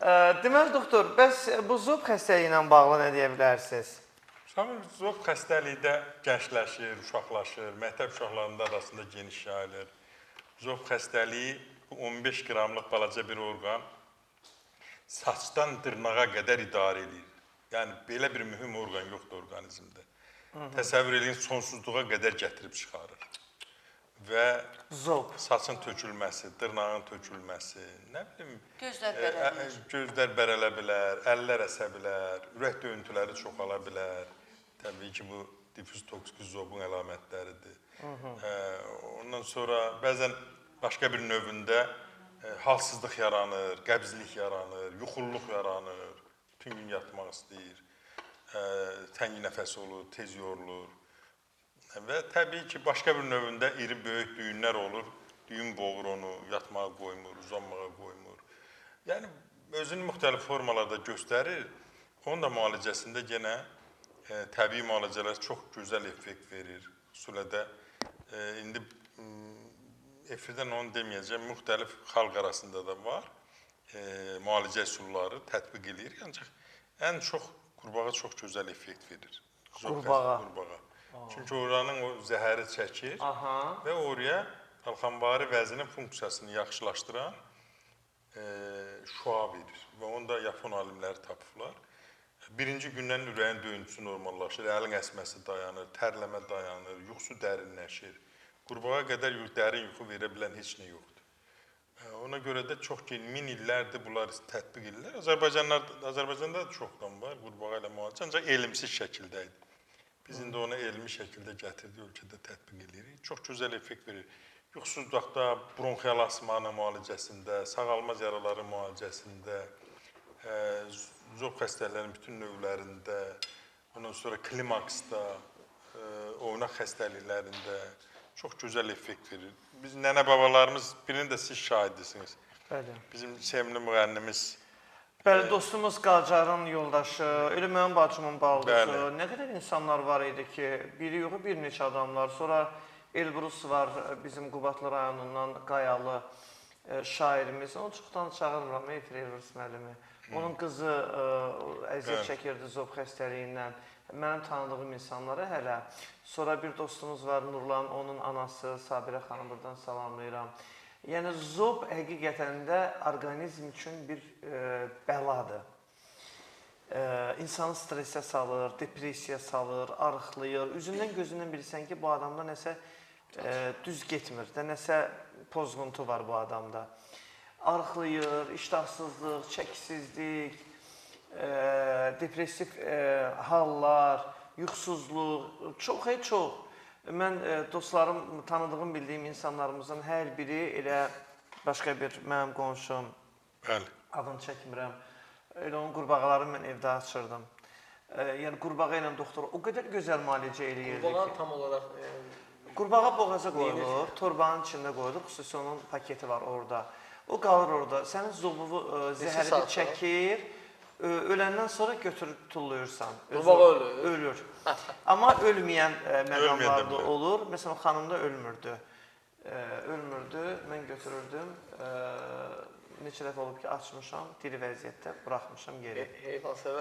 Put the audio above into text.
Deməli, doktor, bəs bu zob xəstəliyi ilə bağlı nə deyə bilərsiniz? Zob xəstəlikdə gəncləşir, uşaqlaşır, məktəb uşaqlarında arasında geniş yayılır. Zob xəstəliyi 15 qramlıq balaca bir orqan saçdan dırnağa qədər idarə edir. Yəni, belə bir mühüm orqan yoxdur orqanizmdə. Təsəvvür edin, sonsuzluğa qədər gətirib çıxarır. Və saçın tökülməsi, dırnağın tökülməsi, nə bilim, gözlər bərələ bilər, əllər əsə bilər, ürək döyüntüləri çoxala bilər. Təbii ki, bu difüz toksik zobun əlamətləridir. Ondan sonra bəzən başqa bir növündə halsızlıq yaranır, qəbzlik yaranır, yuxulluq yaranır, bütün gün yatmaq istəyir, təngi nəfəs olur, tez yorulur. Və təbii ki, başqa bir növündə iri böyük düyünlər olur, düyün boğur onu, yatmağa qoymur, uzanmağa qoymur. Yəni, özünü müxtəlif formalarda göstərir, onun da müalicəsində yenə təbii müalicələr çox gözəl effekt verir. Xüsusilə də, indi efirdən onu deməyəcəm, müxtəlif xalq arasında da var, müalicə üsulları tətbiq edir, ancaq ən çox qurbağa çox gözəl effekt verir. Qurbağa? Qurbağa. Çünki oranın o zəhəri çəkir və oraya qalxanvari vəzinin funksiyasını yaxşılaşdıran şua verir və onu da Yapon alimləri tapıblar. Birinci gündən ürəyin döyüntüsü normallaşır, əlin əsməsi dayanır, tərləmə dayanır, yuxusu dərinləşir. Qurbağa qədər dərin yuxu verə bilən heç nə yoxdur. Ona görə də çox min illərdir bunlar tətbiq edirlər. Azərbaycanda da çoxdan var qurbağa ilə müalicə, ancaq elmsiz şəkildə idi. Biz indi onu elmi şəkildə gətirdik, ölkədə tətbiq edirik. Çox gözəl effekt verir. Yuxusuzluqda, bronxial asmanın müalicəsində, sağalmaz yaraların müalicəsində, zob xəstəliklərinin bütün növlərində, ondan sonra klimaksda, oynaq xəstəliklərində çox gözəl effekt verir. Biz nənə-babalarımız, birinin də siz şahiddisiniz. Bizim sevimli müğənnimiz. Bəli, dostumuz Qacarın yoldaşı, elə mənim bacımın baldısı. Nə qədər insanlar var idi ki, biri yox, bir neçə adamlar. Sonra Elbrus var, bizim Qubatlı rayonundan Qayalı şairimiz. Onu çoxdan çağırmıram, Elbrus müəllimi. Onun qızı əziyyət çəkirdi zob xəstəliyindən. Mənim tanıdığım insanlara hələ. Sonra bir dostumuz var, Nurlan, onun anası, Sabirə xanım, buradan salamlayıram. Yəni, zob həqiqətən də orqanizm üçün bir bəladır. İnsanı stresə salır, depressiya salır, arıqlayır. Üzündən, gözündən bilirsən ki, bu adamda nəsə düz getmir, nəsə pozğuntu var bu adamda. Arıqlayır, iştahsızlıq, çəkisizlik, depressiv hallar, yuxusuzluq, çox. Mən dostlarım, tanıdığım, bildiyim insanlarımızın hər biri elə başqa bir mənim qonşum, adını çəkmirəm, elə onun qurbağalarını mən evdə açırdım. Yəni, qurbağa ilə doktor o qədər gözəl müalicə eləyirdi ki. Qurbağa tam olaraq... Qurbağa boğaza qoyulur, torbanın içində qoyulur, xüsusi onun paketi var orada. O qalır orada, sənin zobu zəhəri çəkir, öləndən sonra götürüb tulluyursan. Qurbağa ölür. Amma ölməyən məqamlar da olur. Məsələn, xanımda ölmürdü. Mən götürürdüm. Neçə dəfə olub ki, açmışam, diri vəziyyətdə buraxmışam geri. Heyvansevər.